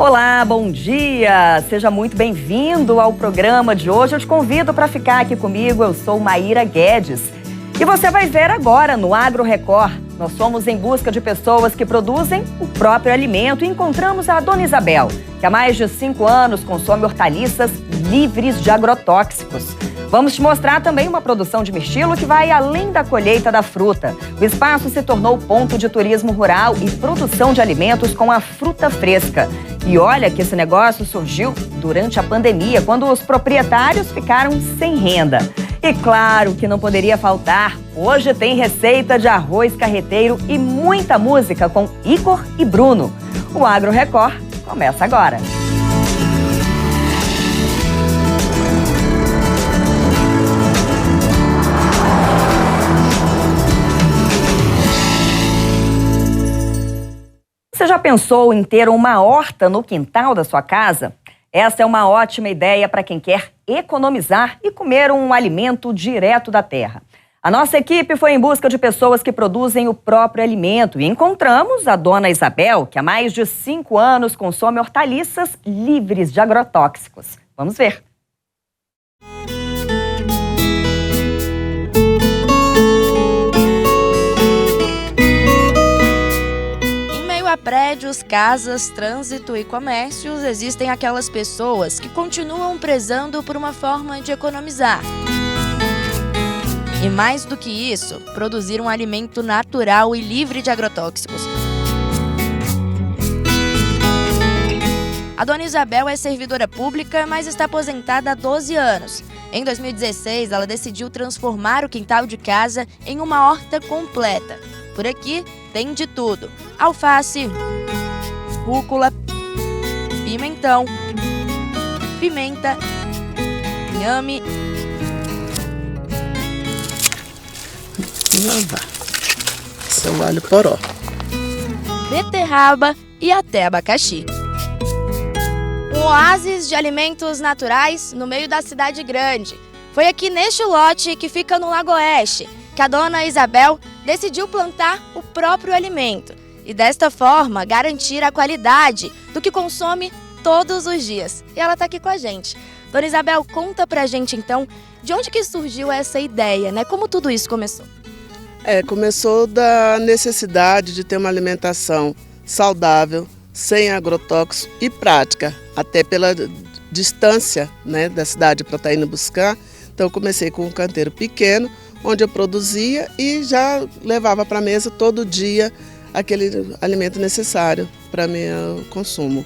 Olá, bom dia! Seja muito bem-vindo ao programa de hoje. Eu te convido para ficar aqui comigo. Eu sou Maíra Guedes. E você vai ver agora no Agro Record. Nós somos em busca de pessoas que produzem o próprio alimento e encontramos a Dona Isabel, que há mais de 5 anos consome hortaliças livres de agrotóxicos. Vamos te mostrar também uma produção de mirtilo que vai além da colheita da fruta. O espaço se tornou ponto de turismo rural e produção de alimentos com a fruta fresca. E olha que esse negócio surgiu durante a pandemia, quando os proprietários ficaram sem renda. E claro que não poderia faltar, hoje tem receita de arroz carreteiro e muita música com Igor e Bruno. O Agro Record começa agora. Você já pensou em ter uma horta no quintal da sua casa? Essa é uma ótima ideia para quem quer economizar e comer um alimento direto da terra. A nossa equipe foi em busca de pessoas que produzem o próprio alimento e encontramos a Dona Isabel, que há mais de 5 anos consome hortaliças livres de agrotóxicos. Vamos ver. Prédios, casas, trânsito e comércios, existem aquelas pessoas que continuam prezando por uma forma de economizar. E mais do que isso, produzir um alimento natural e livre de agrotóxicos. A Dona Isabel é servidora pública, mas está aposentada há 12 anos. Em 2016, ela decidiu transformar o quintal de casa em uma horta completa. Por aqui tem de tudo: alface, rúcula, pimentão, pimenta, inhame, seu alho poró, beterraba e até abacaxi. Um oásis de alimentos naturais no meio da cidade grande. Foi aqui neste lote, que fica no Lago Oeste, que a Dona Isabel decidiu plantar o próprio alimento e desta forma garantir a qualidade do que consome todos os dias. E ela está aqui com a gente. Dona Isabel, conta pra gente então de onde que surgiu essa ideia, né? Como tudo isso começou? Começou da necessidade de ter uma alimentação saudável, sem agrotóxicos e prática, até pela distância, né, da cidade para estar indo buscar. Então eu comecei com um canteiro pequeno, onde eu produzia e já levava para a mesa todo dia aquele alimento necessário para meu consumo.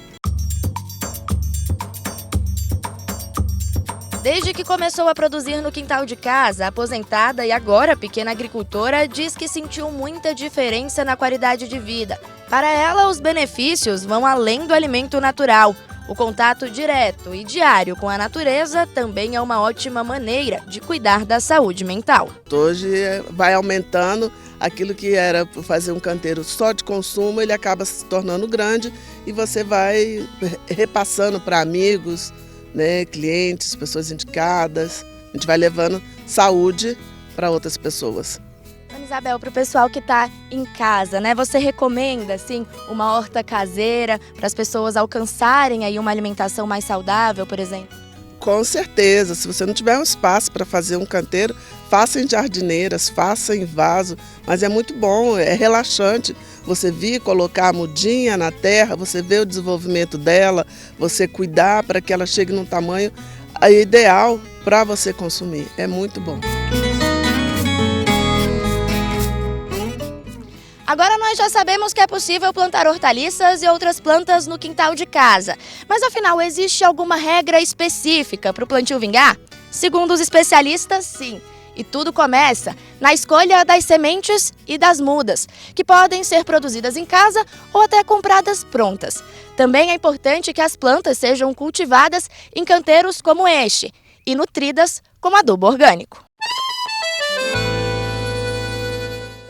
Desde que começou a produzir no quintal de casa, a aposentada e agora pequena agricultora diz que sentiu muita diferença na qualidade de vida. Para ela, os benefícios vão além do alimento natural. O contato direto e diário com a natureza também é uma ótima maneira de cuidar da saúde mental. Hoje vai aumentando, aquilo que era fazer um canteiro só de consumo, ele acaba se tornando grande e você vai repassando para amigos, né, clientes, pessoas indicadas. A gente vai levando saúde para outras pessoas. Dona Isabel, para o pessoal que está em casa, né, você recomenda assim, uma horta caseira para as pessoas alcançarem aí uma alimentação mais saudável, por exemplo? Com certeza, se você não tiver um espaço para fazer um canteiro, faça em jardineiras, faça em vaso, mas é muito bom, é relaxante. Você vir colocar a mudinha na terra, você vê o desenvolvimento dela, você cuidar para que ela chegue num tamanho ideal para você consumir, é muito bom. Agora nós já sabemos que é possível plantar hortaliças e outras plantas no quintal de casa. Mas afinal, existe alguma regra específica para o plantio vingar? Segundo os especialistas, sim. E tudo começa na escolha das sementes e das mudas, que podem ser produzidas em casa ou até compradas prontas. Também é importante que as plantas sejam cultivadas em canteiros como este e nutridas com adubo orgânico.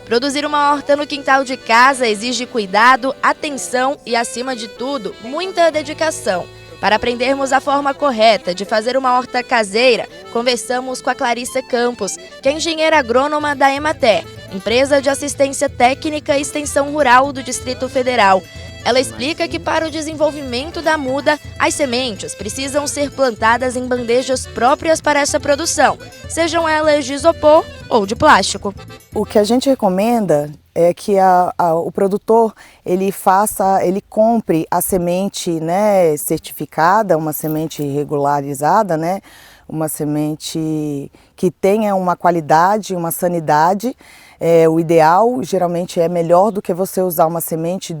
Produzir uma horta no quintal de casa exige cuidado, atenção e, acima de tudo, muita dedicação. Para aprendermos a forma correta de fazer uma horta caseira, conversamos com a Clarissa Campos, que é engenheira agrônoma da Emater, empresa de assistência técnica e extensão rural do Distrito Federal. Ela explica que para o desenvolvimento da muda, as sementes precisam ser plantadas em bandejas próprias para essa produção, sejam elas de isopor ou de plástico. O que a gente recomenda é que o produtor ele compre a semente, né, certificada, uma semente regularizada, né, uma semente que tenha uma qualidade, uma sanidade. O ideal geralmente é melhor do que você usar uma semente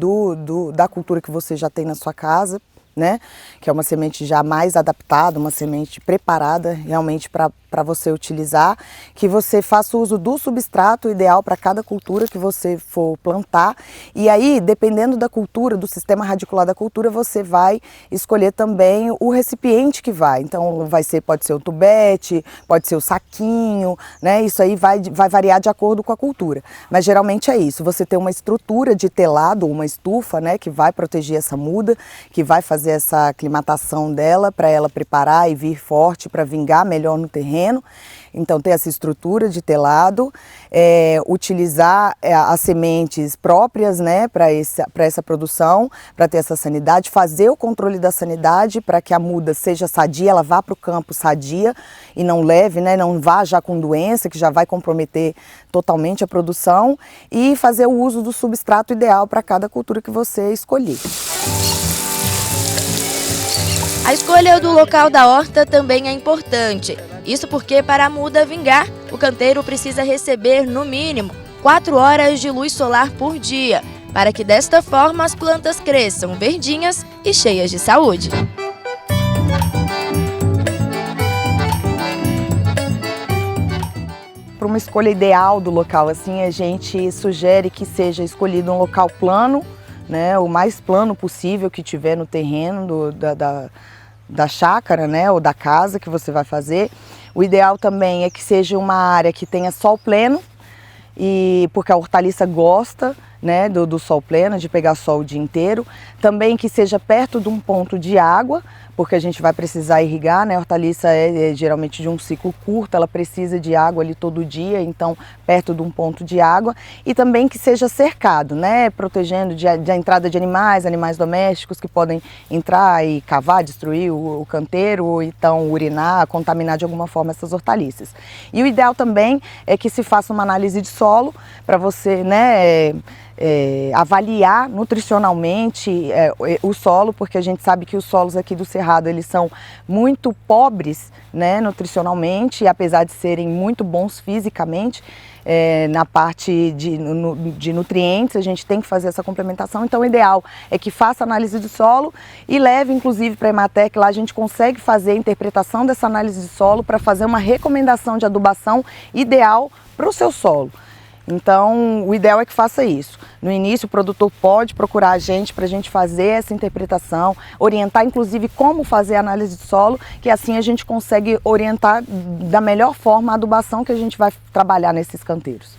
da cultura que você já tem na sua casa, né? Que é uma semente já mais adaptada, uma semente preparada realmente para você utilizar, que você faça uso do substrato ideal para cada cultura que você for plantar. E aí, dependendo da cultura, do sistema radicular da cultura, você vai escolher também o recipiente que vai. Então, pode ser o tubete, pode ser o saquinho, né? Isso aí vai variar de acordo com a cultura. Mas geralmente é isso, você tem uma estrutura de telado, uma estufa, né, que vai proteger essa muda, que vai fazer essa aclimatação dela para ela preparar e vir forte para vingar melhor no terreno. Então ter essa estrutura de telado, utilizar as sementes próprias, né, para essa produção, para ter essa sanidade, fazer o controle da sanidade para que a muda seja sadia, ela vá para o campo sadia e não leve, né, não vá já com doença que já vai comprometer totalmente a produção, e fazer o uso do substrato ideal para cada cultura que você escolher. A escolha do local da horta também é importante. Isso porque para a muda vingar, o canteiro precisa receber no mínimo 4 horas de luz solar por dia, para que desta forma as plantas cresçam verdinhas e cheias de saúde. Para uma escolha ideal do local, assim, a gente sugere que seja escolhido um local plano, né, o mais plano possível que tiver no terreno da chácara, né, ou da casa que você vai fazer. O ideal também é que seja uma área que tenha sol pleno, porque a hortaliça gosta, né, do sol pleno, de pegar sol o dia inteiro. Também que seja perto de um ponto de água, porque a gente vai precisar irrigar, né? A hortaliça é geralmente de um ciclo curto, ela precisa de água ali todo dia, então perto de um ponto de água. E também que seja cercado, né? Protegendo da entrada de animais domésticos que podem entrar e cavar, destruir o canteiro, ou então urinar, contaminar de alguma forma essas hortaliças. E o ideal também é que se faça uma análise de solo para você, né, avaliar nutricionalmente o solo, porque a gente sabe que os solos aqui do Cerrado eles são muito pobres, né, nutricionalmente, e apesar de serem muito bons fisicamente, na parte de nutrientes, a gente tem que fazer essa complementação. Então o ideal é que faça análise do solo e leve inclusive para a Ematec. Lá a gente consegue fazer a interpretação dessa análise de solo para fazer uma recomendação de adubação ideal para o seu solo. Então, o ideal é que faça isso. No início, o produtor pode procurar a gente para a gente fazer essa interpretação, orientar inclusive como fazer a análise de solo, que assim a gente consegue orientar da melhor forma a adubação que a gente vai trabalhar nesses canteiros.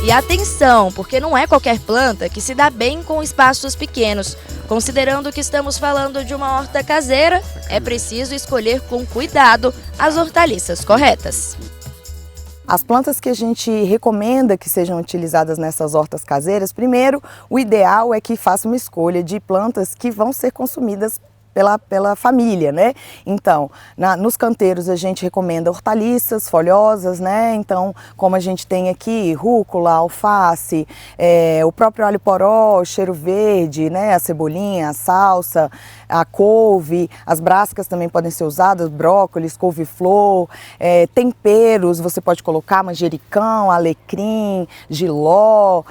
E atenção, porque não é qualquer planta que se dá bem com espaços pequenos. Considerando que estamos falando de uma horta caseira, é preciso escolher com cuidado as hortaliças corretas. As plantas que a gente recomenda que sejam utilizadas nessas hortas caseiras, primeiro, o ideal é que faça uma escolha de plantas que vão ser consumidas pela família, né? Então, nos canteiros a gente recomenda hortaliças folhosas, né? Então, como a gente tem aqui, rúcula, alface, o próprio alho poró, cheiro verde, né? A cebolinha, a salsa, a couve, as brascas também podem ser usadas, brócolis, couve-flor, temperos, você pode colocar manjericão, alecrim, jiló,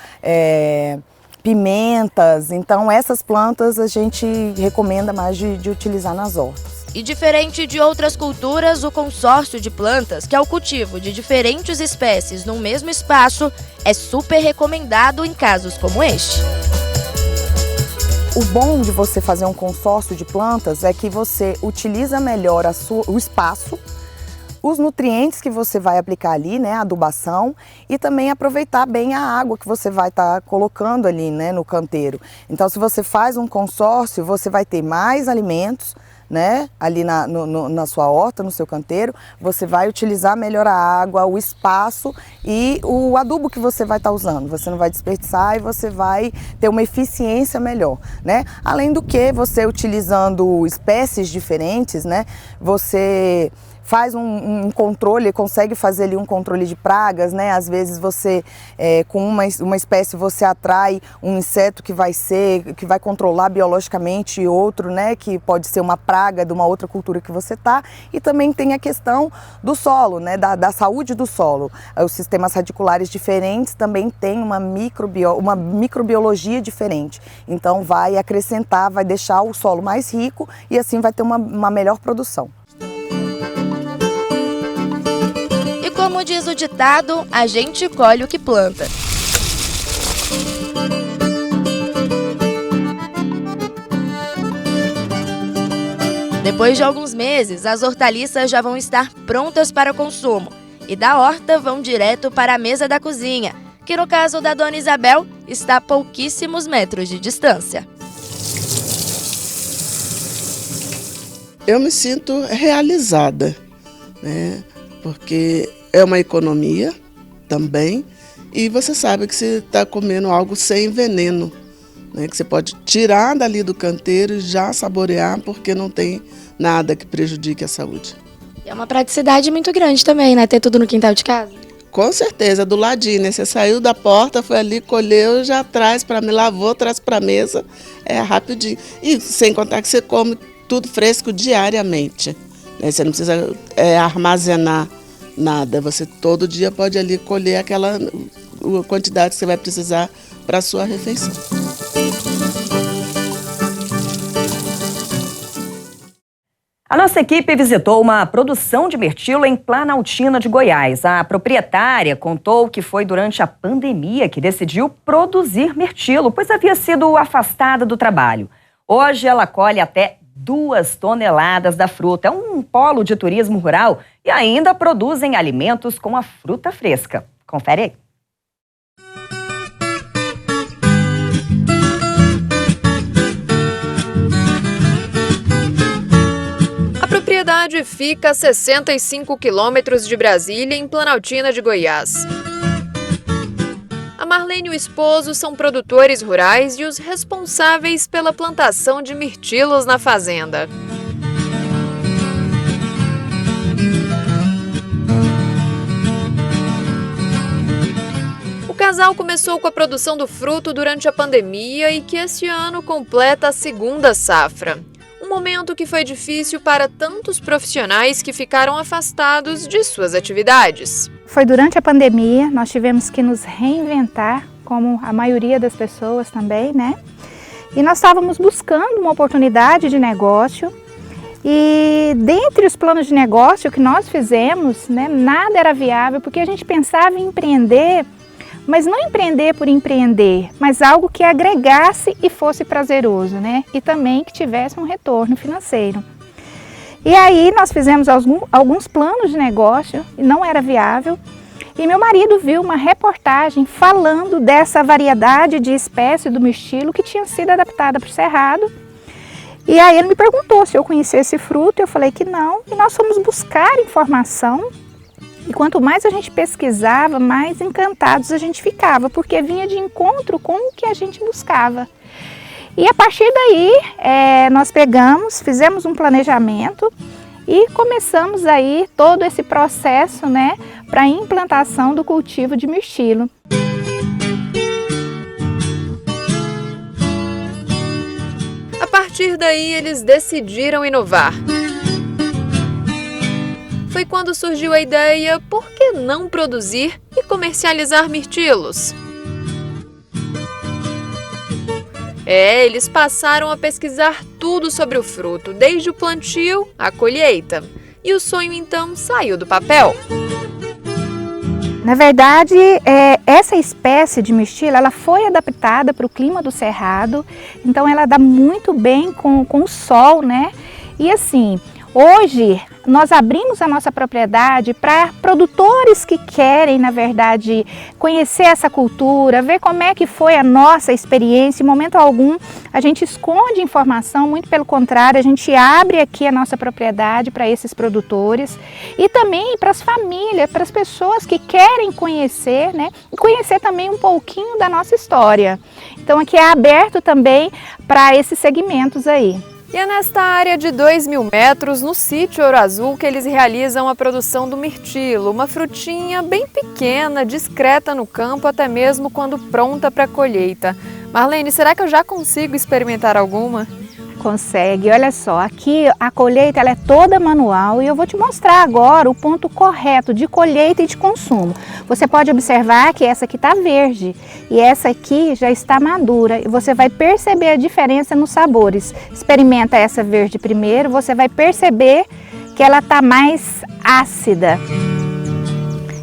pimentas. Então essas plantas a gente recomenda mais de utilizar nas hortas. E diferente de outras culturas, o consórcio de plantas, que é o cultivo de diferentes espécies no mesmo espaço, é super recomendado em casos como este. O bom de você fazer um consórcio de plantas é que você utiliza melhor o espaço, os nutrientes que você vai aplicar ali, né, a adubação, e também aproveitar bem a água que você vai estar colocando ali, né, no canteiro. Então, se você faz um consórcio, você vai ter mais alimentos, né, ali na sua horta, no seu canteiro, você vai utilizar melhor a água, o espaço e o adubo que você vai estar usando. Você não vai desperdiçar e você vai ter uma eficiência melhor, né? Além do que, você utilizando espécies diferentes, né, você faz um controle, consegue fazer ali um controle de pragas, né? Às vezes você, com uma espécie, você atrai um inseto que vai controlar biologicamente outro, né? Que pode ser uma praga de uma outra cultura que você está. E também tem a questão do solo, né? Da saúde do solo. Os sistemas radiculares diferentes também têm uma microbiologia diferente. Então vai acrescentar, vai deixar o solo mais rico e assim vai ter uma melhor produção. Como diz o ditado, a gente colhe o que planta. Depois de alguns meses, as hortaliças já vão estar prontas para consumo e da horta vão direto para a mesa da cozinha, que no caso da Dona Isabel está a pouquíssimos metros de distância. Eu me sinto realizada, né? Porque é uma economia também e você sabe que você está comendo algo sem veneno, né? Que você pode tirar dali do canteiro e já saborear porque não tem nada que prejudique a saúde. É uma praticidade muito grande também, né? Ter tudo no quintal de casa. Com certeza, do ladinho, né? Você saiu da porta, foi ali, colheu, já traz para me lavou, traz para a mesa, é rapidinho. E sem contar que você come tudo fresco diariamente, né? Você não precisa armazenar nada, você todo dia pode ali colher aquela quantidade que você vai precisar para a sua refeição. A nossa equipe visitou uma produção de mirtilo em Planaltina de Goiás. A proprietária contou que foi durante a pandemia que decidiu produzir mirtilo, pois havia sido afastada do trabalho. Hoje ela colhe até 2 toneladas da fruta. É um polo de turismo rural e ainda produzem alimentos com a fruta fresca. Confere aí. A propriedade fica a 65 quilômetros de Brasília, em Planaltina de Goiás. A Marlene e o esposo são produtores rurais e os responsáveis pela plantação de mirtilos na fazenda. O casal começou com a produção do fruto durante a pandemia e que este ano completa a 2ª safra. Um momento que foi difícil para tantos profissionais que ficaram afastados de suas atividades. Foi durante a pandemia, nós tivemos que nos reinventar, como a maioria das pessoas também, né? E nós estávamos buscando uma oportunidade de negócio e dentre os planos de negócio que nós fizemos, né, nada era viável, porque a gente pensava em empreender, mas não empreender por empreender, mas algo que agregasse e fosse prazeroso, né? E também que tivesse um retorno financeiro. E aí nós fizemos alguns planos de negócio e não era viável. E meu marido viu uma reportagem falando dessa variedade de espécie do mirtilo que tinha sido adaptada para o cerrado. E aí ele me perguntou se eu conhecia esse fruto, eu falei que não. E nós fomos buscar informação. E quanto mais a gente pesquisava, mais encantados a gente ficava, porque vinha de encontro com o que a gente buscava. E a partir daí, nós fizemos um planejamento e começamos aí todo esse processo, né, para a implantação do cultivo de mirtilo. A partir daí, eles decidiram inovar. Foi quando surgiu a ideia, por que não produzir e comercializar mirtilos? Eles passaram a pesquisar tudo sobre o fruto, desde o plantio à colheita. E o sonho então saiu do papel. Na verdade, essa espécie de mirtilo, ela foi adaptada para o clima do cerrado, então ela dá muito bem com o sol, né? E assim, Hoje, nós abrimos a nossa propriedade para produtores que querem, na verdade, conhecer essa cultura, ver como é que foi a nossa experiência. Em momento algum, a gente esconde informação, muito pelo contrário, a gente abre aqui a nossa propriedade para esses produtores e também para as famílias, para as pessoas que querem conhecer, né? E conhecer também um pouquinho da nossa história. Então, aqui é aberto também para esses segmentos aí. E é nesta área de 2.000 metros, no sítio Ouro Azul, que eles realizam a produção do mirtilo, uma frutinha bem pequena, discreta no campo, até mesmo quando pronta para a colheita. Marlene, será que eu já consigo experimentar alguma? Consegue, olha só, aqui a colheita ela é toda manual e eu vou te mostrar agora o ponto correto de colheita e de consumo. Você pode observar que essa aqui está verde e essa aqui já está madura e você vai perceber a diferença nos sabores. Experimenta essa verde primeiro, você vai perceber que ela está mais ácida.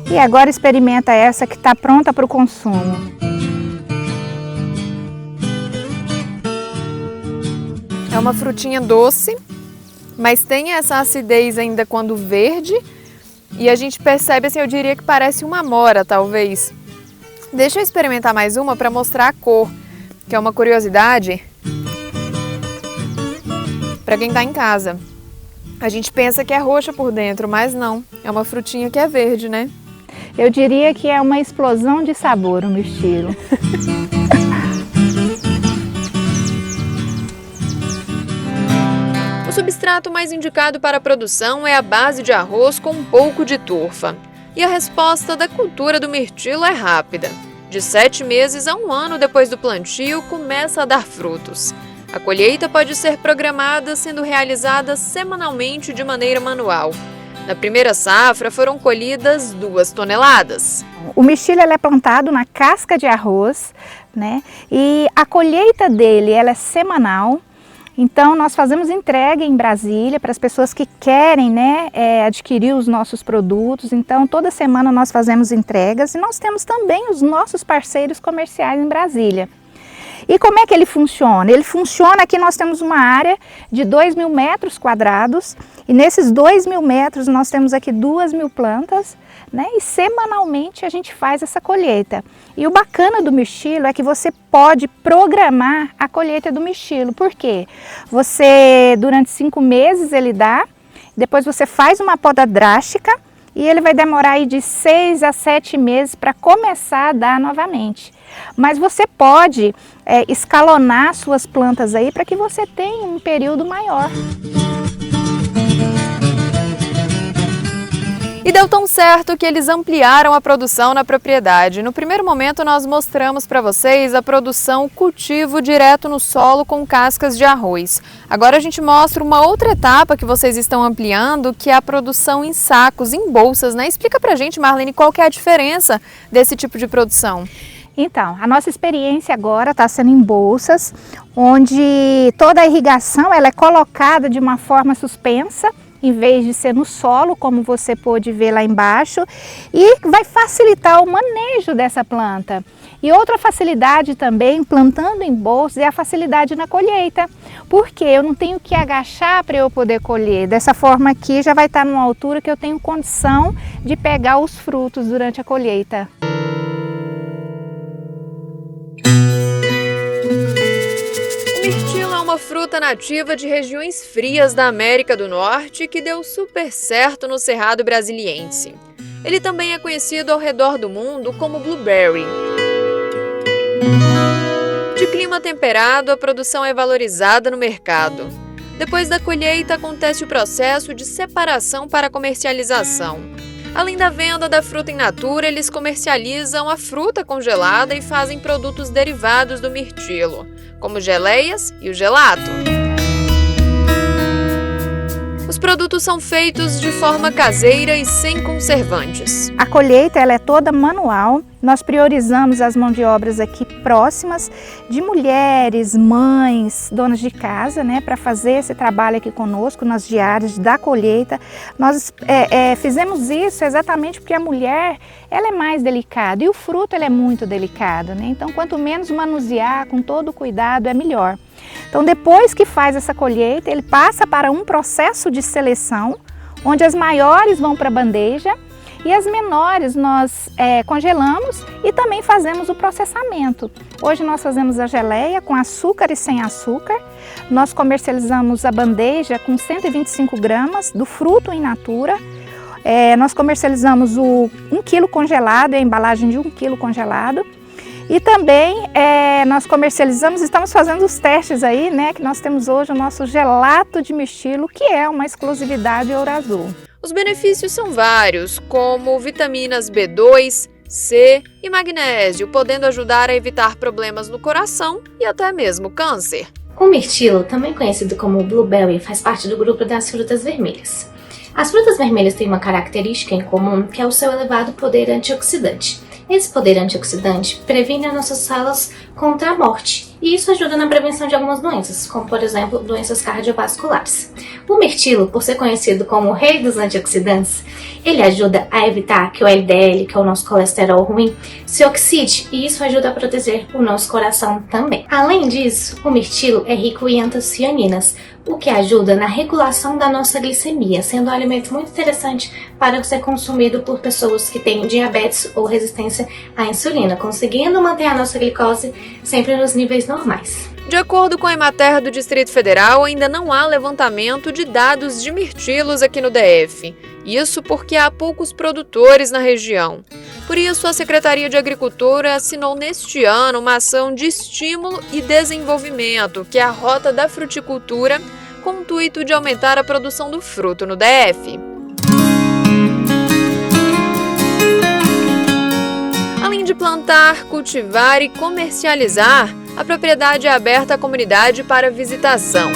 E agora experimenta essa que está pronta para o consumo. É uma frutinha doce, mas tem essa acidez ainda quando verde e a gente percebe, assim, eu diria que parece uma amora, talvez. Deixa eu experimentar mais uma para mostrar a cor, que é uma curiosidade para quem está em casa. A gente pensa que é roxa por dentro, mas não, é uma frutinha que é verde, né? Eu diria que é uma explosão de sabor o mirtilo. O substrato mais indicado para a produção é a base de arroz com um pouco de turfa. E a resposta da cultura do mirtilo é rápida. De 7 meses a 1 ano depois do plantio, começa a dar frutos. A colheita pode ser programada, sendo realizada semanalmente de maneira manual. Na primeira safra foram colhidas 2 toneladas. O mirtilo é plantado na casca de arroz, né? E a colheita dele ela é semanal. Então, nós fazemos entrega em Brasília para as pessoas que querem, né, adquirir os nossos produtos. Então, toda semana nós fazemos entregas e nós temos também os nossos parceiros comerciais em Brasília. E como é que ele funciona? Ele funciona que nós temos uma área de 2.000 metros quadrados e nesses 2.000 metros nós temos aqui 2.000 plantas, né? E semanalmente a gente faz essa colheita. E o bacana do mirtilo é que você pode programar a colheita do mirtilo. Por quê? Você, durante 5 meses ele dá, depois você faz uma poda drástica e ele vai demorar aí de 6 a 7 meses para começar a dar novamente. Mas você pode escalonar suas plantas aí para que você tenha um período maior. E deu tão certo que eles ampliaram a produção na propriedade. No primeiro momento nós mostramos para vocês a produção cultivo direto no solo com cascas de arroz. Agora a gente mostra uma outra etapa que vocês estão ampliando, que é a produção em sacos, em bolsas, né? Explica pra gente, Marlene, qual que é a diferença desse tipo de produção? Então, a nossa experiência agora está sendo em bolsas, onde toda a irrigação ela é colocada de uma forma suspensa, em vez de ser no solo, como você pôde ver lá embaixo, e vai facilitar o manejo dessa planta. E outra facilidade também, plantando em bolsas, é a facilidade na colheita, porque eu não tenho que agachar para eu poder colher. Dessa forma aqui já vai estar numa altura que eu tenho condição de pegar os frutos durante a colheita. Uma fruta nativa de regiões frias da América do Norte que deu super certo no Cerrado brasiliense. Ele também é conhecido ao redor do mundo como blueberry. De clima temperado, a produção é valorizada no mercado. Depois da colheita, acontece o processo de separação para comercialização. Além da venda da fruta in natura, eles comercializam a fruta congelada e fazem produtos derivados do mirtilo, como geleias e o gelato. Os produtos são feitos de forma caseira e sem conservantes. A colheita ela é toda manual. Nós priorizamos as mãos de obras aqui próximas de mulheres, mães, donas de casa, né, para fazer esse trabalho aqui conosco nas diárias da colheita. Nós fizemos isso exatamente porque a mulher ela é mais delicada e o fruto ele é muito delicado, né? Então, quanto menos manusear com todo cuidado é melhor. Então, depois que faz essa colheita, ele passa para um processo de seleção, onde as maiores vão para a bandeja e as menores nós congelamos e também fazemos o processamento. Hoje nós fazemos a geleia com açúcar e sem açúcar. Nós comercializamos a bandeja com 125 gramas do fruto in natura. Nós comercializamos o 1 kg congelado, a embalagem de 1 kg congelado. E também nós comercializamos, estamos fazendo os testes aí, né, que nós temos hoje o nosso gelato de mirtilo, que é uma exclusividade Ouro Azul. Os benefícios são vários, como vitaminas B2, C e magnésio, podendo ajudar a evitar problemas no coração e até mesmo câncer. O mirtilo, também conhecido como blueberry, faz parte do grupo das frutas vermelhas. As frutas vermelhas têm uma característica em comum, que é o seu elevado poder antioxidante. Esse poder antioxidante previne as nossas células contra a morte, e isso ajuda na prevenção de algumas doenças, como por exemplo, doenças cardiovasculares. O mirtilo, por ser conhecido como o rei dos antioxidantes, ele ajuda a evitar que o LDL, que é o nosso colesterol ruim, se oxide, e isso ajuda a proteger o nosso coração também. Além disso, o mirtilo é rico em antocianinas, o que ajuda na regulação da nossa glicemia, sendo um alimento muito interessante para ser consumido por pessoas que têm diabetes ou resistência à insulina, conseguindo manter a nossa glicose sempre nos níveis normais. De acordo com a Emater do Distrito Federal, ainda não há levantamento de dados de mirtilos aqui no DF. Isso porque há poucos produtores na região. Por isso, a Secretaria de Agricultura assinou neste ano uma ação de estímulo e desenvolvimento, que é a Rota da Fruticultura, com o intuito de aumentar a produção do fruto no DF. Além de plantar, cultivar e comercializar, a propriedade é aberta à comunidade para visitação.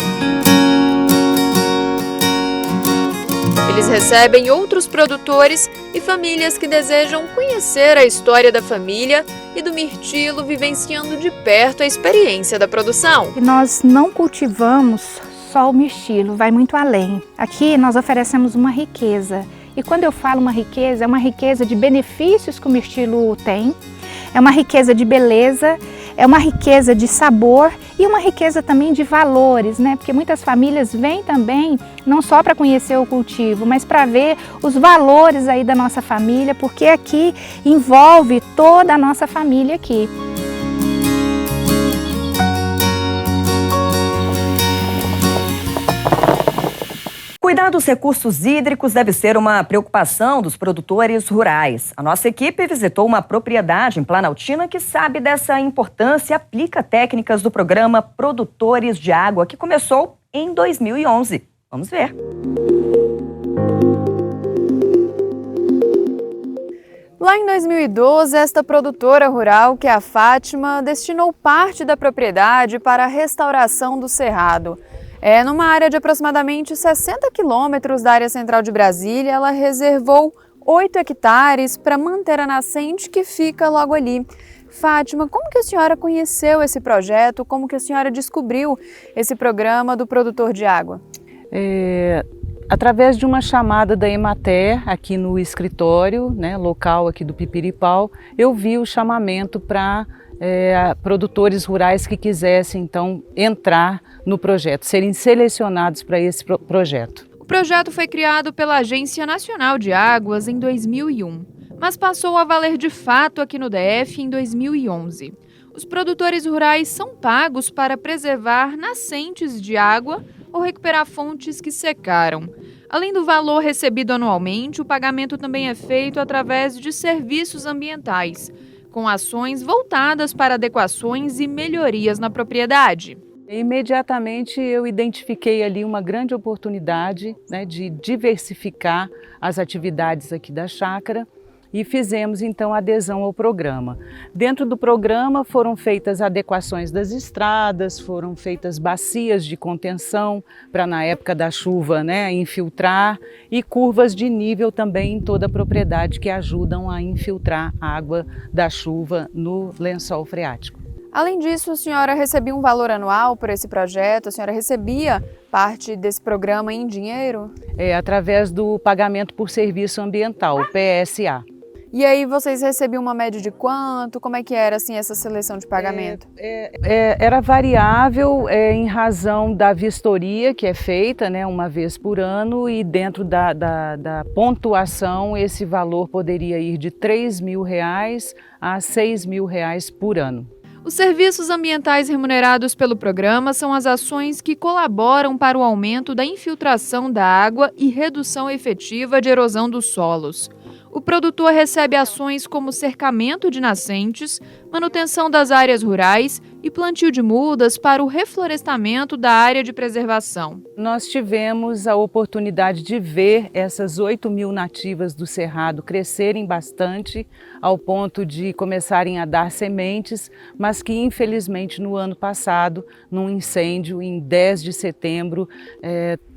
Eles recebem outros produtores e famílias que desejam conhecer a história da família e do mirtilo, vivenciando de perto a experiência da produção. E nós não cultivamos só o mirtilo, vai muito além. Aqui nós oferecemos uma riqueza. E quando eu falo uma riqueza, é uma riqueza de benefícios que o mirtilo tem, é uma riqueza de beleza, é uma riqueza de sabor e uma riqueza também de valores, né? Porque muitas famílias vêm também não só para conhecer o cultivo, mas para ver os valores aí da nossa família, porque aqui envolve toda a nossa família aqui. Cuidar dos recursos hídricos deve ser uma preocupação dos produtores rurais. A nossa equipe visitou uma propriedade em Planaltina que sabe dessa importância e aplica técnicas do programa Produtores de Água, que começou em 2011. Vamos ver. Lá em 2012, esta produtora rural, que é a Fátima, destinou parte da propriedade para a restauração do cerrado. Numa área de aproximadamente 60 quilômetros da área central de Brasília, ela reservou 8 hectares para manter a nascente que fica logo ali. Fátima, como que a senhora conheceu esse projeto? Como que a senhora descobriu esse programa do Produtor de Água? Através de uma chamada da Emater aqui no escritório, né, local aqui do Pipiripau, eu vi o chamamento para produtores rurais que quisessem então entrar no projeto, serem selecionados para esse projeto. O projeto foi criado pela Agência Nacional de Águas em 2001, mas passou a valer de fato aqui no DF em 2011. Os produtores rurais são pagos para preservar nascentes de água ou recuperar fontes que secaram. Além do valor recebido anualmente, o pagamento também é feito através de serviços ambientais, com ações voltadas para adequações e melhorias na propriedade. Imediatamente eu identifiquei ali uma grande oportunidade, né, de diversificar as atividades aqui da chácara e fizemos então adesão ao programa. Dentro do programa foram feitas adequações das estradas, foram feitas bacias de contenção para na época da chuva, né, infiltrar, e curvas de nível também em toda a propriedade que ajudam a infiltrar a água da chuva no lençol freático. Além disso, a senhora recebia um valor anual por esse projeto? A senhora recebia parte desse programa em dinheiro? Através do pagamento por serviço ambiental, o PSA. E aí vocês recebiam uma média de quanto? Como é que era assim essa seleção de pagamento? Era variável em razão da vistoria que é feita, né, uma vez por ano, e dentro da pontuação esse valor poderia ir de R$3.000 a R$6.000 por ano. Os serviços ambientais remunerados pelo programa são as ações que colaboram para o aumento da infiltração da água e redução efetiva de erosão dos solos. O produtor recebe ações como cercamento de nascentes, manutenção das áreas rurais e plantio de mudas para o reflorestamento da área de preservação. Nós tivemos a oportunidade de ver essas 8.000 nativas do Cerrado crescerem bastante, ao ponto de começarem a dar sementes, mas que infelizmente no ano passado, num incêndio em 10 de setembro,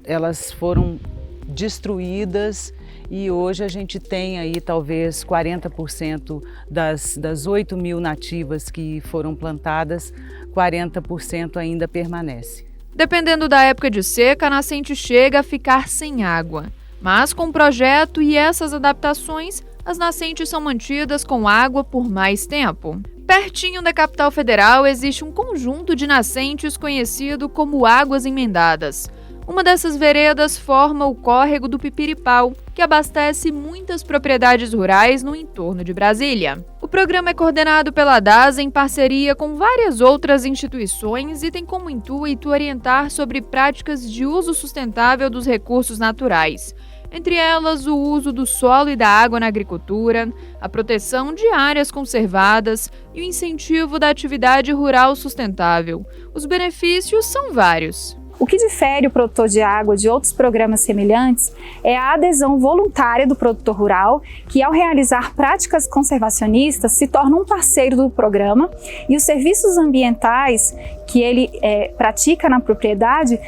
elas foram destruídas. E hoje a gente tem aí talvez 40% das 8.000 nativas que foram plantadas, 40% ainda permanece. Dependendo da época de seca, a nascente chega a ficar sem água. Mas com o projeto e essas adaptações, as nascentes são mantidas com água por mais tempo. Pertinho da capital federal existe um conjunto de nascentes conhecido como Águas Emendadas. Uma dessas veredas forma o córrego do Pipiripau, que abastece muitas propriedades rurais no entorno de Brasília. O programa é coordenado pela DASA em parceria com várias outras instituições e tem como intuito orientar sobre práticas de uso sustentável dos recursos naturais. Entre elas, o uso do solo e da água na agricultura, a proteção de áreas conservadas e o incentivo da atividade rural sustentável. Os benefícios são vários. O que difere o produtor de água de outros programas semelhantes é a adesão voluntária do produtor rural, que ao realizar práticas conservacionistas se torna um parceiro do programa, e os serviços ambientais que ele pratica na propriedade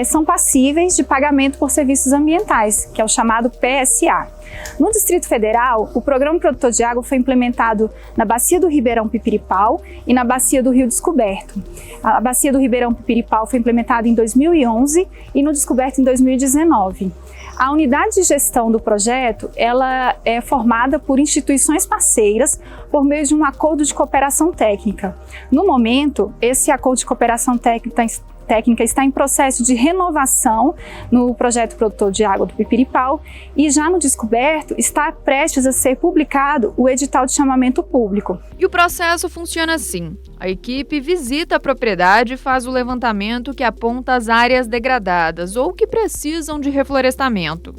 são passíveis de pagamento por serviços ambientais, que é o chamado PSA. No Distrito Federal, o Programa Produtor de Água foi implementado na Bacia do Ribeirão Pipiripau e na Bacia do Rio Descoberto. A Bacia do Ribeirão Pipiripau foi implementada em 2011 e no Descoberto em 2019. A unidade de gestão do projeto ela é formada por instituições parceiras por meio de um acordo de cooperação técnica. No momento, esse acordo de cooperação técnica está em processo de renovação no projeto Produtor de Água do Pipiripau e já no Descoberto está prestes a ser publicado o edital de chamamento público. E o processo funciona assim. A equipe visita a propriedade e faz o levantamento que aponta as áreas degradadas ou que precisam de reflorestamento.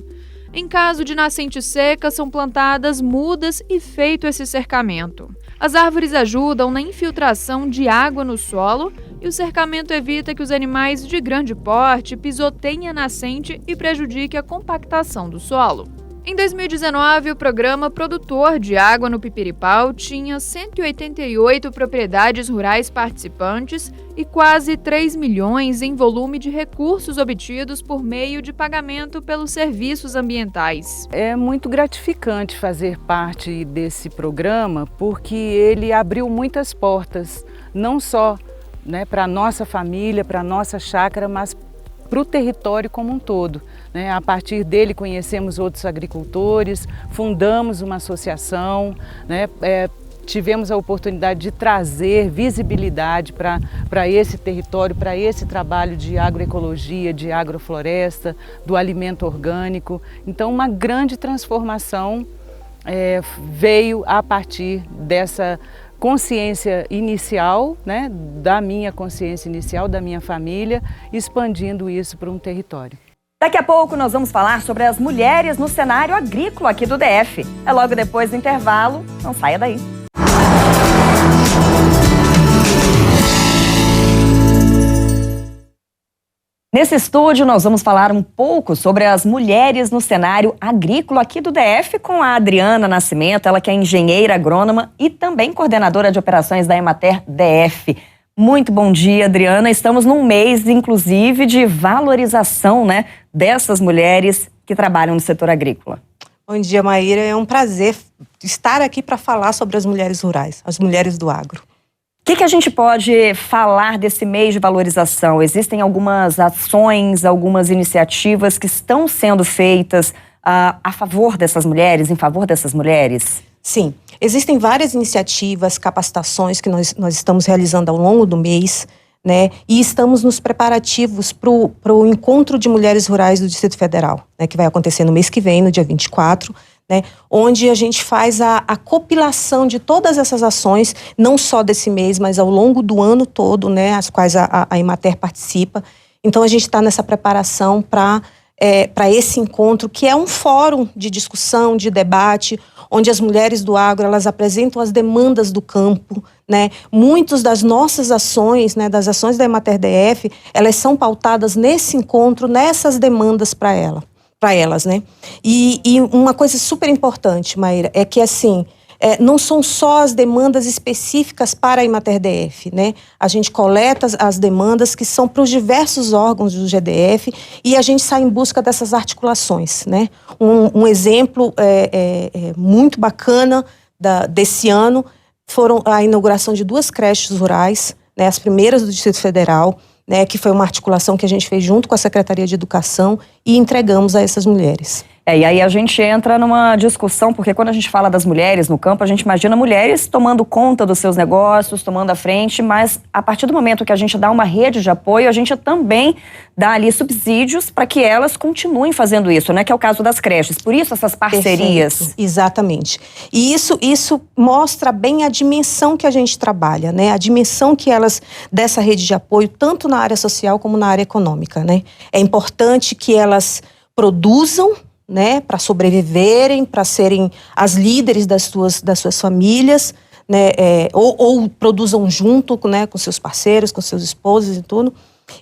Em caso de nascente seca, são plantadas mudas e feito esse cercamento. As árvores ajudam na infiltração de água no solo e o cercamento evita que os animais de grande porte pisoteiem a nascente e prejudiquem a compactação do solo. Em 2019, o programa Produtor de Água no Pipiripau tinha 188 propriedades rurais participantes e quase 3 milhões em volume de recursos obtidos por meio de pagamento pelos serviços ambientais. É muito gratificante fazer parte desse programa porque ele abriu muitas portas, não só para a nossa família, para a nossa chácara, mas para o território como um todo. A partir dele conhecemos outros agricultores, fundamos uma associação, tivemos a oportunidade de trazer visibilidade para esse território, para esse trabalho de agroecologia, de agrofloresta, do alimento orgânico. Então uma grande transformação veio a partir dessa consciência inicial, da minha consciência inicial, da minha família, expandindo isso para um território. Daqui a pouco nós vamos falar sobre as mulheres no cenário agrícola aqui do DF. É logo depois do intervalo, não saia daí. Nesse estúdio, nós vamos falar um pouco sobre as mulheres no cenário agrícola aqui do DF com a Adriana Nascimento, ela que é engenheira agrônoma e também coordenadora de operações da Emater DF. Muito bom dia, Adriana. Estamos num mês, inclusive, de valorização, dessas mulheres que trabalham no setor agrícola. Bom dia, Maíra. É um prazer estar aqui para falar sobre as mulheres rurais, as mulheres do agro. O que a gente pode falar desse mês de valorização? Existem algumas ações, algumas iniciativas que estão sendo feitas a favor dessas mulheres, em favor dessas mulheres? Sim, existem várias iniciativas, capacitações que nós estamos realizando ao longo do mês, né? E estamos nos preparativos para o Encontro de Mulheres Rurais do Distrito Federal, né? Que vai acontecer no mês que vem, no dia 24, né? Onde a gente faz a compilação de todas essas ações, não só desse mês, mas ao longo do ano todo, né? As quais a Emater participa. Então, a gente está nessa preparação para esse encontro, que é um fórum de discussão, de debate, onde as mulheres do agro, elas apresentam as demandas do campo, né? Muitas das nossas ações, né, das ações da Emater DF, elas são pautadas nesse encontro, nessas demandas para elas, né? E uma coisa super importante, Maíra, é que assim, não são só as demandas específicas para a Emater DF, né? A gente coleta as demandas que são para os diversos órgãos do GDF e a gente sai em busca dessas articulações, né? Um exemplo muito bacana desse ano foram a inauguração de 2 creches rurais, né? As primeiras do Distrito Federal, né? Que foi uma articulação que a gente fez junto com a Secretaria de Educação e entregamos a essas mulheres. E aí a gente entra numa discussão, porque quando a gente fala das mulheres no campo, a gente imagina mulheres tomando conta dos seus negócios, tomando a frente, mas a partir do momento que a gente dá uma rede de apoio, a gente também dá ali subsídios para que elas continuem fazendo isso, né? Que é o caso das creches. Por isso essas parcerias. Perfeito. Exatamente. E isso mostra bem a dimensão que a gente trabalha, né? A dimensão que elas, dessa rede de apoio, tanto na área social como na área econômica, né? É importante que elas produzam, né, para sobreviverem, para serem as líderes das suas famílias, né, ou produzam junto, né, com seus parceiros, com seus esposos e tudo.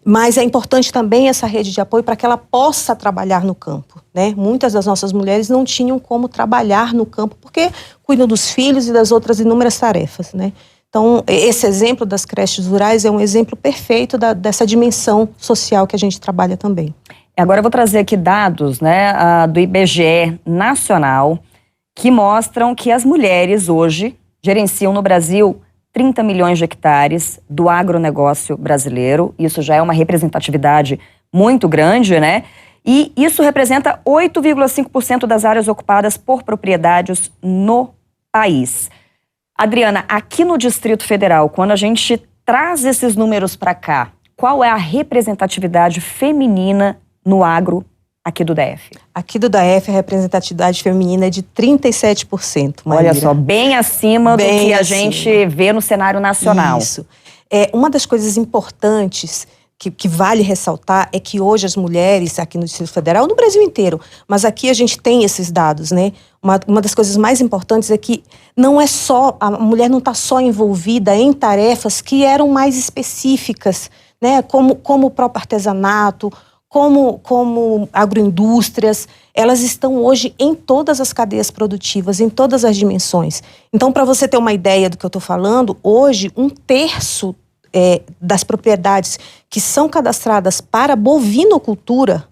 Mas é importante também essa rede de apoio para que ela possa trabalhar no campo, né? Muitas das nossas mulheres não tinham como trabalhar no campo porque cuidam dos filhos e das outras inúmeras tarefas, né? Então, esse exemplo das creches rurais é um exemplo perfeito dessa dimensão social que a gente trabalha também. Agora eu vou trazer aqui dados, né, do IBGE nacional, que mostram que as mulheres hoje gerenciam no Brasil 30 milhões de hectares do agronegócio brasileiro. Isso já é uma representatividade muito grande, né? E isso representa 8,5% das áreas ocupadas por propriedades no país. Adriana, aqui no Distrito Federal, quando a gente traz esses números para cá, qual é a representatividade feminina no agro aqui do DF? Aqui do DF, a representatividade feminina é de 37%. Maíra. Olha só, bem acima do que a gente vê no cenário nacional. Isso. Uma das coisas importantes que vale ressaltar é que hoje as mulheres aqui no Distrito Federal, no Brasil inteiro, mas aqui a gente tem esses dados, né? Uma das coisas mais importantes é que não é só, a mulher não está só envolvida em tarefas que eram mais específicas, né? Como o próprio artesanato, como agroindústrias, elas estão hoje em todas as cadeias produtivas, em todas as dimensões. Então, para você ter uma ideia do que eu estou falando, hoje 1/3 das propriedades que são cadastradas para bovinocultura,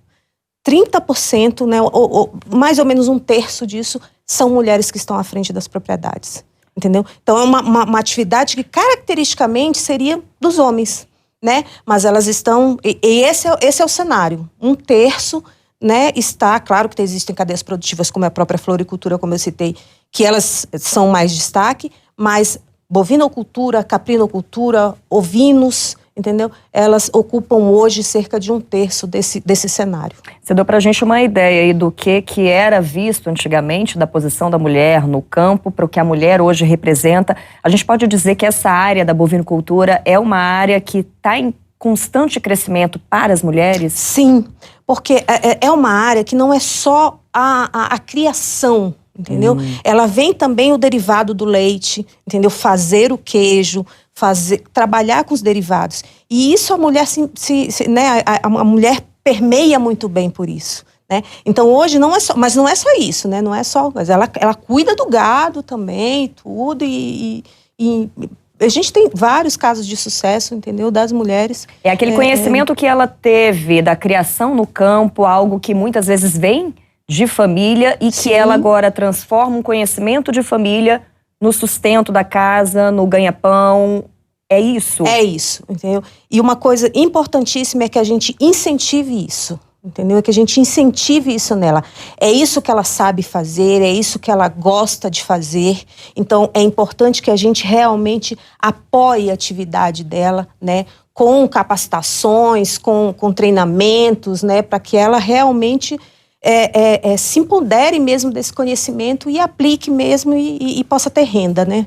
30%, né, ou mais ou menos 1/3 disso, são mulheres que estão à frente das propriedades. Entendeu? Então, é uma atividade que caracteristicamente seria dos homens, né? Mas elas estão... E esse é o cenário. 1/3, né, está... Claro que existem cadeias produtivas, como a própria floricultura, como eu citei, que elas são mais destaque, mas bovinocultura, caprinocultura, ovinos, entendeu? Elas ocupam hoje cerca de 1/3 desse cenário. Você deu pra gente uma ideia aí do que era visto antigamente da posição da mulher no campo para o que a mulher hoje representa. A gente pode dizer que essa área da bovinocultura é uma área que está em constante crescimento para as mulheres? Sim, porque é uma área que não é só a criação, entendeu? Ela vem também o derivado do leite, entendeu? Fazer o queijo, trabalhar com os derivados. E isso a mulher né, a mulher permeia muito bem por isso, né? Então hoje não é só, mas não é só isso, né? Não é só, mas ela cuida do gado também, tudo e a gente tem vários casos de sucesso, entendeu? Das mulheres. É aquele conhecimento que ela teve da criação no campo, algo que muitas vezes vem de família e que ela agora transforma um conhecimento de família no sustento da casa, no ganha-pão. É isso? É isso, entendeu? E uma coisa importantíssima é que a gente incentive isso, entendeu? É que a gente incentive isso nela. É isso que ela sabe fazer, é isso que ela gosta de fazer. Então, é importante que a gente realmente apoie a atividade dela, né? Com capacitações, com treinamentos, né? Para que ela realmente se empodere mesmo desse conhecimento e aplique mesmo e possa ter renda, né?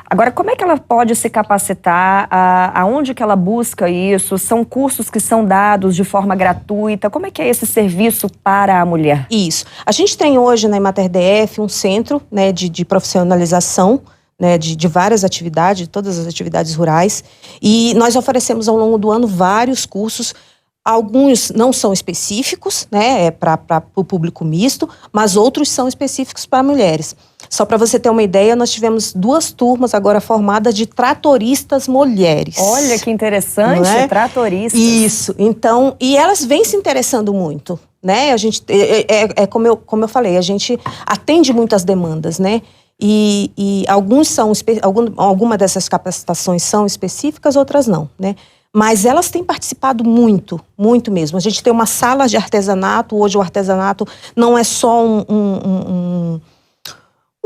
Agora, como é que ela pode se capacitar? Aonde que ela busca isso? São cursos que são dados de forma gratuita? Como é que é esse serviço para a mulher? Isso. A gente tem hoje na Emater DF um centro, né, de profissionalização, né, de várias atividades, de todas as atividades rurais. E nós oferecemos ao longo do ano vários cursos. Alguns não são específicos, né, para o público misto, mas outros são específicos para mulheres. Só para você ter uma ideia, nós tivemos 2 turmas agora formadas de tratoristas mulheres. Olha que interessante, tratoristas. Isso, então, e elas vêm se interessando muito, né? A gente, como eu falei, a gente atende muitas demandas, né? E algumas dessas capacitações são específicas, outras não, né? Mas elas têm participado muito, muito mesmo. A gente tem uma sala de artesanato. Hoje o artesanato não é só um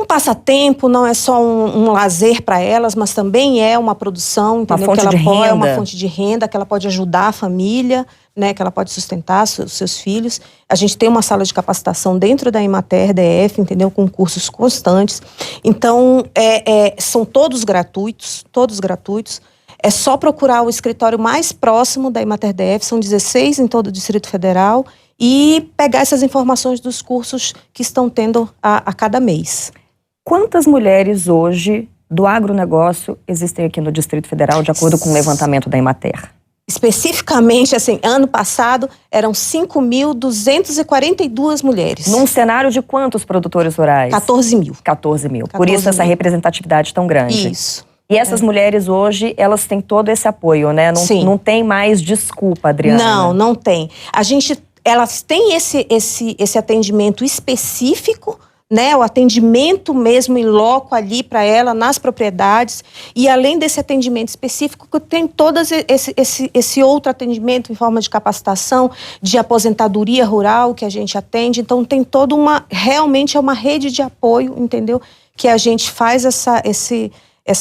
passatempo, não é só um lazer para elas, mas também é uma produção, entendeu? Uma fonte de renda. É uma fonte de renda, que ela pode ajudar a família, né? Que ela pode sustentar os seus filhos. A gente tem uma sala de capacitação dentro da Emater DF, entendeu? Com cursos constantes. Então, são todos gratuitos, todos gratuitos. É só procurar o escritório mais próximo da Emater DF, são 16 em todo o Distrito Federal, e pegar essas informações dos cursos que estão tendo a cada mês. Quantas mulheres hoje do agronegócio existem aqui no Distrito Federal, de acordo com o levantamento da Emater? Especificamente, assim, ano passado, eram 5.242 mulheres. Num cenário de quantos produtores rurais? 14 mil. 14 mil. Por isso essa representatividade tão grande. Isso. E essas mulheres hoje, elas têm todo esse apoio, né? Sim. Não tem mais desculpa, Adriana. Não tem. Elas têm esse atendimento específico, né? O atendimento mesmo em loco ali para ela, nas propriedades. E além desse atendimento específico, tem todo esse outro atendimento em forma de capacitação, de aposentadoria rural que a gente atende. Então tem toda realmente é uma rede de apoio, entendeu? Que a gente faz essa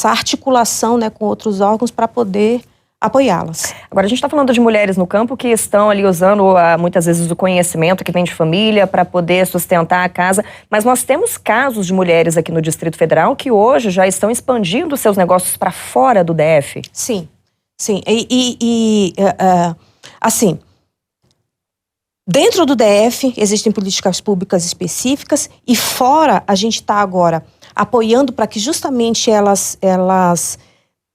articulação, né, com outros órgãos para poder apoiá-las. Agora, a gente está falando de mulheres no campo que estão ali usando muitas vezes o conhecimento que vem de família para poder sustentar a casa, mas nós temos casos de mulheres aqui no Distrito Federal que hoje já estão expandindo seus negócios para fora do DF. Sim. Assim, dentro do DF existem políticas públicas específicas e fora a gente está agora apoiando para que justamente elas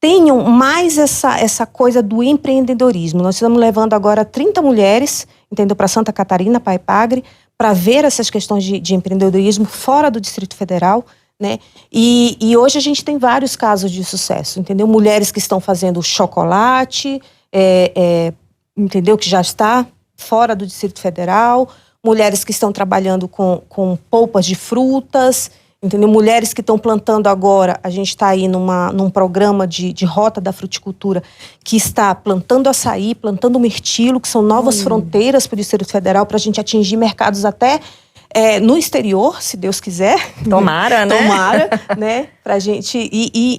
tenham mais essa coisa do empreendedorismo. Nós estamos levando agora 30 mulheres, entendeu, para Santa Catarina, para Ipagre, para ver essas questões de empreendedorismo fora do Distrito Federal, né? E hoje a gente tem vários casos de sucesso, entendeu? Mulheres que estão fazendo chocolate, entendeu, que já está fora do Distrito Federal, mulheres que estão trabalhando com polpas de frutas, entendeu? Mulheres que estão plantando agora, a gente está aí num programa de rota da fruticultura que está plantando açaí, plantando mirtilo, que são novas fronteiras para o Distrito Federal, para a gente atingir mercados até no exterior, se Deus quiser. Tomara, né? Tomara, né? Pra gente,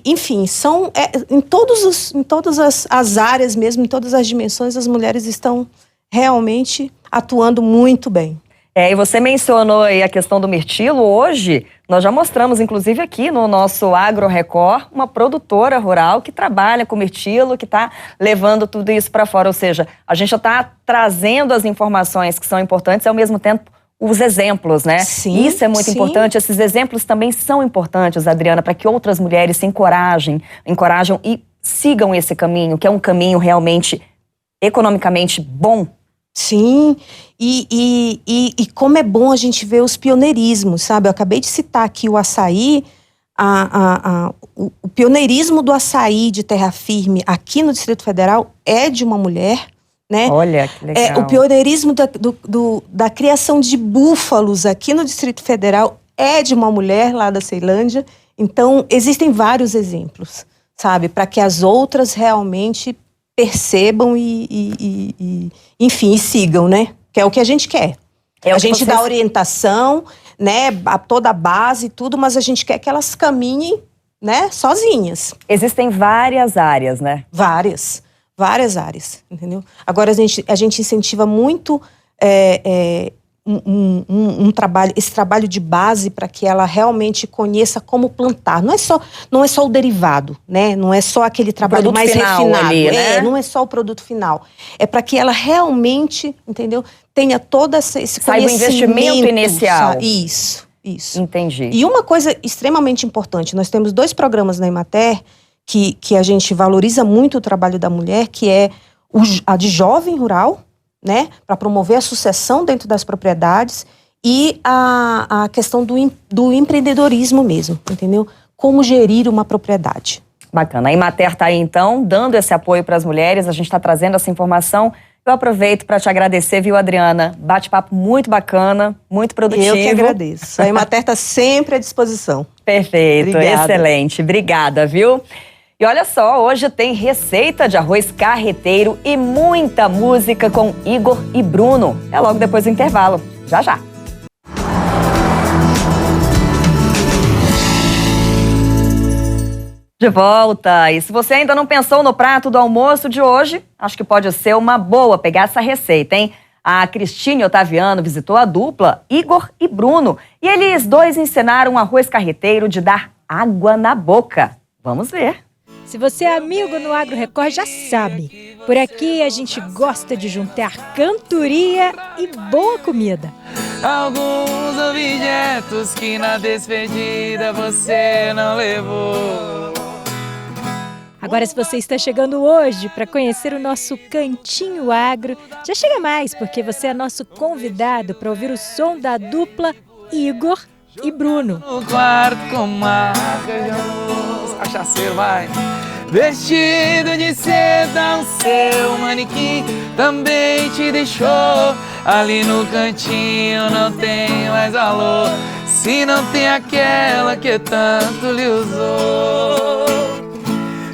enfim, são em todas as áreas mesmo, em todas as dimensões, as mulheres estão realmente atuando muito bem. E você mencionou aí a questão do mirtilo. Hoje, nós já mostramos, inclusive aqui no nosso Agro Record, uma produtora rural que trabalha com mirtilo, que está levando tudo isso para fora. Ou seja, a gente já está trazendo as informações que são importantes e, ao mesmo tempo, os exemplos, né? Sim, isso é muito importante. Esses exemplos também são importantes, Adriana, para que outras mulheres se encorajam e sigam esse caminho, que é um caminho realmente economicamente bom. Sim, e como é bom a gente ver os pioneirismos, sabe? Eu acabei de citar aqui o açaí, o pioneirismo do açaí de terra firme aqui no Distrito Federal é de uma mulher, né? Olha, que legal. O pioneirismo da criação de búfalos aqui no Distrito Federal é de uma mulher lá da Ceilândia. Então, existem vários exemplos, sabe? Para que as outras realmente percebam enfim, sigam, né? que é o que a gente quer. É o a que gente vocês- dá orientação, né, toda a base e tudo, mas a gente quer que elas caminhem, né, sozinhas. Existem várias áreas, né? Várias áreas, entendeu? Agora a gente incentiva muito esse trabalho de base para que ela realmente conheça como plantar. Não é só o derivado, né? Não é só aquele trabalho produto mais final refinado. ali, né? Não é só o produto final. É para que ela realmente, entendeu? Tenha todo esse Saiba o conhecimento. investimento inicial. Isso. Entendi. E uma coisa extremamente importante, nós temos 2 programas na Emater que a gente valoriza muito o trabalho da mulher, que é a de jovem rural, né, para promover a sucessão dentro das propriedades, e a questão do empreendedorismo mesmo, entendeu? Como gerir uma propriedade. Bacana. A Emater está aí, então, dando esse apoio para as mulheres. A gente está trazendo essa informação. Eu aproveito para te agradecer, viu, Adriana? Bate-papo muito bacana, muito produtivo. Eu que agradeço. A Emater está sempre à disposição. Perfeito, Obrigada. excelente. Obrigada, viu? E olha só, hoje tem receita de arroz carreteiro e muita música com Igor e Bruno. É logo depois do intervalo. Já, já. De volta. E se você ainda não pensou no prato do almoço de hoje, acho que pode ser uma boa pegar essa receita, hein? A Cristine Otaviano visitou a dupla Igor e Bruno e eles dois ensinaram um arroz carreteiro de dar água na boca. Vamos ver. Se você é amigo no Agro Record, já sabe. Por aqui a gente gosta de juntar cantoria e boa comida. Alguns objetos que na despedida você não levou. Agora, se você está chegando hoje para conhecer o nosso Cantinho Agro, já chega mais, porque você é nosso convidado para ouvir o som da dupla Igor e Bruno. No quarto com marca de luz, cachaceiro vai. Vestido de seda, o seu manequim também te deixou. Ali no cantinho não tem mais valor, se não tem aquela que tanto lhe usou.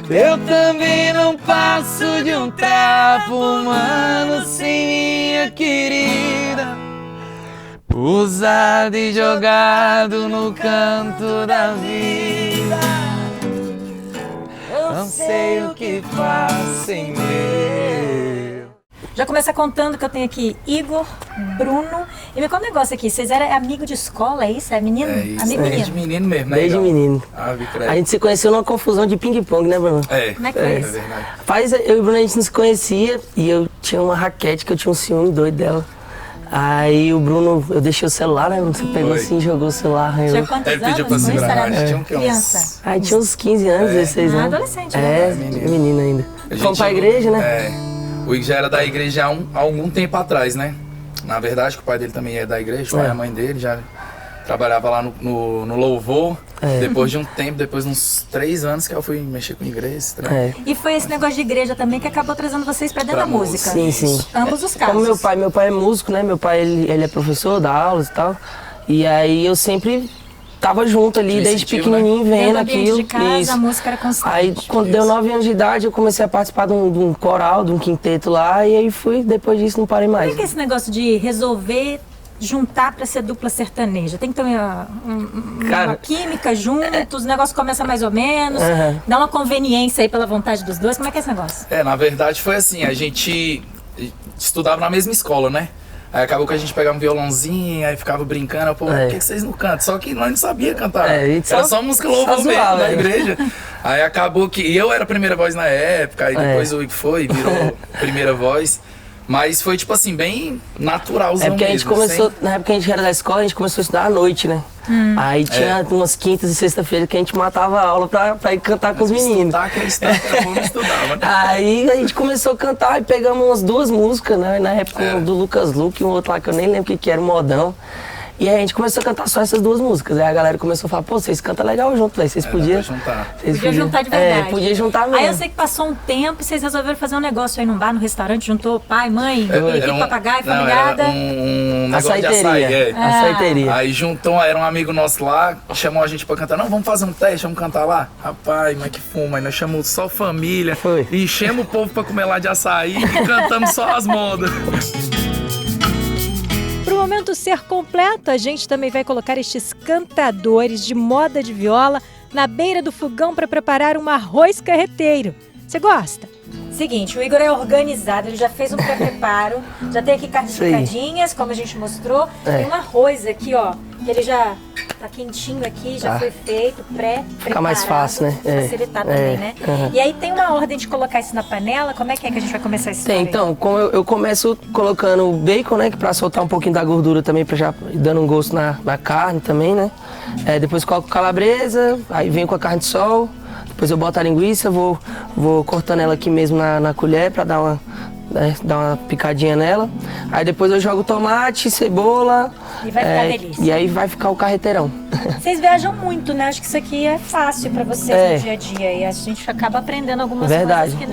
Eu também não passo de um trapo humano sem minha querida, usado e jogado no canto da vida. Não sei o que faço sem meu. Já começa contando que eu tenho aqui Igor, Bruno. E me conta um negócio aqui, vocês eram amigos de escola, é isso? É menino? É isso, Amigo desde menino? menino mesmo, né? Desde menino. A A gente se conheceu numa confusão de ping-pong, né, Bruno? Como é que foi isso? verdade. Rapaz, eu e o Bruno a gente não se conhecia e eu tinha uma raquete que eu tinha um ciúme doido dela. Aí o Bruno, eu deixei o celular, né? Você pegou assim, jogou o celular, arranhou. Tinha quantos Ele pediu anos? pra Foi segurar, isso? a gente tinha um Criança. Aí tinha uns 15 anos, 16 anos. Adolescente, É, né? menino ainda. Fomos pra igreja, né? O Ig já era da igreja há algum tempo atrás, né? Na verdade, que o pai dele também é da igreja, o pai e a mãe dele já trabalhava lá no louvor. Depois de um tempo, depois de uns 3 anos que eu fui mexer com igreja. E foi esse negócio de igreja também que acabou trazendo vocês pra dentro da música. Sim, sim. Ambos os casos. Como meu pai é músico, né? Meu pai, ele é professor, dá aulas e tal. E aí eu sempre tava junto ali, desde pequenininho, Dentro vendo do ambiente aquilo. de casa, Isso. a música era constante. Aí, quando deu 9 anos de idade, eu comecei a participar de um coral, de um quinteto lá. E aí fui, depois disso, não parei mais. Como é que é esse negócio de resolver juntar pra ser dupla sertaneja? Tem que ter uma química juntos, o negócio começa mais ou menos, dá uma conveniência aí pela vontade dos dois. Como é que é esse negócio? Na verdade foi assim, a gente estudava na mesma escola, né? Aí acabou que a gente pegava um violãozinho, aí ficava brincando, pô, por que vocês não cantam? Só que nós não sabia cantar. Era só música louvor mesmo na igreja. Aí acabou que eu era a primeira voz na época, aí depois o Ig virou primeira voz. Mas foi tipo assim, bem naturalzão. É porque a gente começou, na época que a gente era da escola, a gente começou a estudar à noite, né? Aí tinha umas quintas e sexta-feira que a gente matava a aula pra ir cantar com os meninos. Aí a gente começou a cantar e pegamos umas 2 músicas, né? Na época do Lucas Luke e um outro lá que eu nem lembro o que era, o Modão. E aí a gente começou a cantar só essas 2 músicas. Aí a galera começou a falar, pô, vocês cantam legal junto, velho. Vocês podiam juntar. Podia juntar de verdade. Podia juntar mesmo. Aí eu sei que passou um tempo e vocês resolveram fazer um negócio aí num bar, no restaurante, juntou pai, mãe, equipe papagaio, familiada. Um negócio de açaí, açaiteria. Aí juntou, era um amigo nosso lá, chamou a gente pra cantar. Não, vamos fazer um teste, vamos cantar lá? Rapaz, mas que fuma. Aí nós chamamos só família. Enchemos o povo pra comer lá de açaí e cantamos só as modas. momento ser completo, a gente também vai colocar estes cantadores de moda de viola na beira do fogão para preparar um arroz carreteiro. Você gosta? Seguinte, o Igor é organizado, ele já fez um pré-preparo, já tem aqui carnes picadinhas, como a gente mostrou, tem um arroz aqui, ó, que ele já tá quentinho aqui, já foi feito, pré-preparado. Fica mais fácil, né? Facilitar também, né? E aí tem uma ordem de colocar isso na panela, como é que a gente vai começar esse Tem, então, como eu começo colocando o bacon, né, pra soltar um pouquinho da gordura também, pra já ir dando um gosto na carne também, né? Depois coloco calabresa, aí venho com a carne de sol. Depois eu boto a linguiça, vou cortando ela aqui mesmo na colher para dar uma picadinha nela. Aí depois eu jogo tomate, cebola. E vai ficar delícia. E aí vai ficar o carreteirão. Vocês viajam muito, né? Acho que isso aqui é fácil para vocês no dia a dia. E a gente acaba aprendendo algumas coisas aqui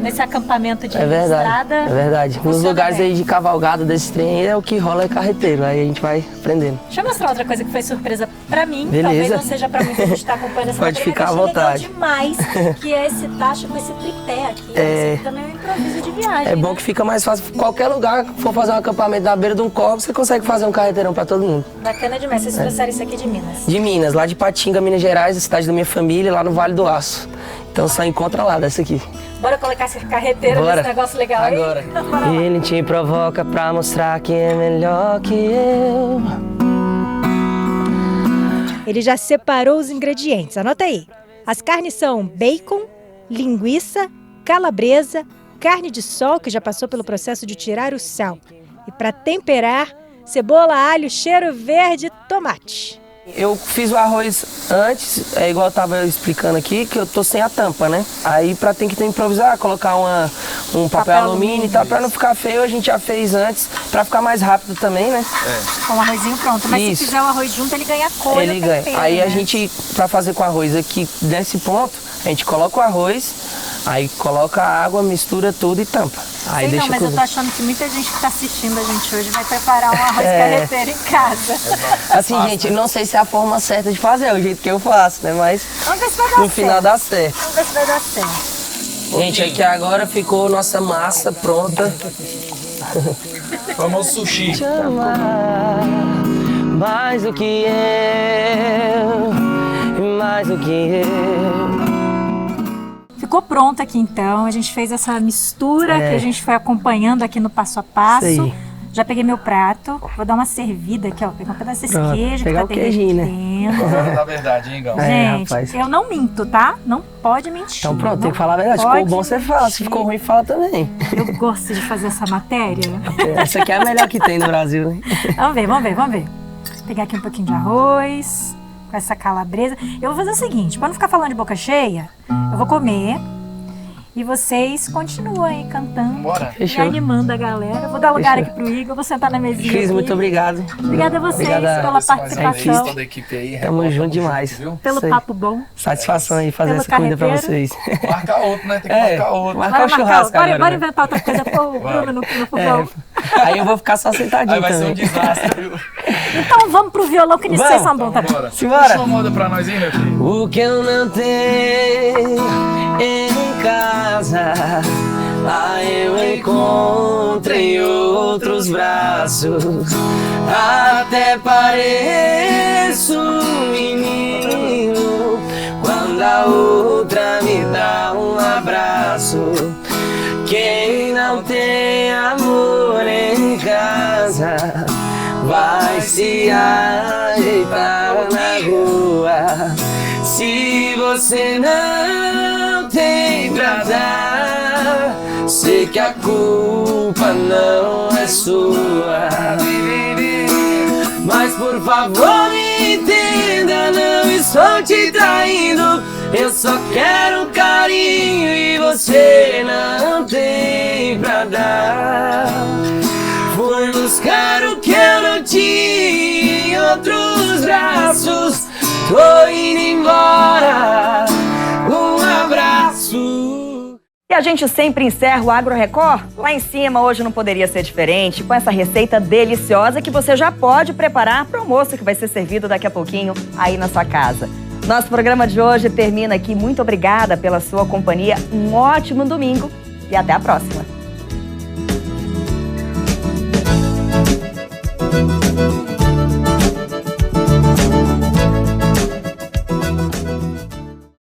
nesse acampamento de estrada. É verdade. Nos lugares aí de cavalgada desse trem é o que rola é carreteiro. Aí a gente vai aprendendo. Deixa eu mostrar outra coisa que foi surpresa para mim. Beleza. Talvez não seja para muita gente que está acompanhando essa Pode ficar à vontade. Demais, que é esse tacho com esse tripé aqui. Esse aqui também é um improviso de viagem. É bom que fica mais fácil. Qualquer lugar que for fazer um acampamento na beira de um copo, você consegue fazer um carreteirão para todo mundo. Bacana demais. Vocês trouxeram isso aqui de Minas? De Minas, lá de Patinga, Minas Gerais, a cidade da minha família, lá no Vale do Aço. Então só encontra lá, dessa aqui. Bora colocar esse carreteiro nesse negócio legal aí? Agora. Ele te provoca pra mostrar que é melhor que eu. Ele já separou os ingredientes, anota aí. As carnes são bacon, linguiça, calabresa, carne de sol, que já passou pelo processo de tirar o sal. E para temperar, cebola, alho, cheiro verde, tomate. Eu fiz o arroz antes, igual eu tava explicando aqui, que eu tô sem a tampa, né? Aí tem que improvisar, colocar um papel alumínio e tal, pra não ficar feio, a gente já fez antes, pra ficar mais rápido também, né? Com o arrozinho pronto, mas se fizer o arroz junto, ele ganha cor. Ele ganha. Aí a gente, pra fazer com o arroz aqui, nesse ponto, a gente coloca o arroz, aí coloca a água, mistura tudo e tampa. Aí deixa mas eu tô achando que muita gente que tá assistindo a gente hoje vai preparar um arroz carreteiro em casa. Assim, gente, não sei se é a forma certa de fazer, é o jeito que eu faço, né? Mas vamos ver se vai dar no final dá certo. Vamos ver se vai dar certo. Gente, aqui agora ficou nossa massa pronta. Famoso sushi. Mais do que eu, mais do que eu. Ficou pronto aqui então, a gente fez essa mistura que a gente foi acompanhando aqui no passo a passo. Já peguei meu prato, vou dar uma servida aqui, ó, pegar um pedaço desse queijo que tá queijinho, dentro. Na verdade, hein, Gão? Gente, eu não minto, tá? Não pode mentir. Então pronto, tem que falar a verdade. Ficou bom, você fala. Se ficou ruim, fala também. Eu gosto de fazer essa matéria. Essa aqui é a melhor que tem no Brasil, né? Vamos ver. Vou pegar aqui um pouquinho de arroz, com essa calabresa. Eu vou fazer o seguinte, para não ficar falando de boca cheia, eu vou comer e vocês continuam aí cantando. Bora. E animando a galera. Eu vou dar lugar aqui pro Igor, vou sentar na mesinha. Cris, muito obrigado. Obrigada a vocês pela participação. Toda a equipe aí. Tamo junto demais. Pelo papo bom. Satisfação aí fazer essa comida pra vocês. Marcar outro, né? Tem que marcar outro. Marcar o churrasco agora. Bora inventar outra coisa pro Bruno no fogão. Aí eu vou ficar só sentadinho. Aí vai também. ser um desastre, viu? Então vamos pro violão, que vocês são bons também. Simbora. Puxa uma moda pra nós, hein, meu filho? O que eu não tenho em casa, lá eu encontro em outros braços. Até pareço um menino quando a outra me dá um abraço. Quem não tem amor em casa vai se ajeitar na rua. Se você não tem pra dar, sei que a culpa não é sua. Mas por favor me entenda, não estou te traindo. Eu só quero carinho e você não tem pra dar. Fui buscar o que eu não tinha em outros braços. Tô indo embora, um abraço. E a gente sempre encerra o Agro Record lá em cima. Hoje não poderia ser diferente, com essa receita deliciosa que você já pode preparar para o almoço que vai ser servido daqui a pouquinho aí na sua casa. Nosso programa de hoje termina aqui. Muito obrigada pela sua companhia. Um ótimo domingo e até a próxima.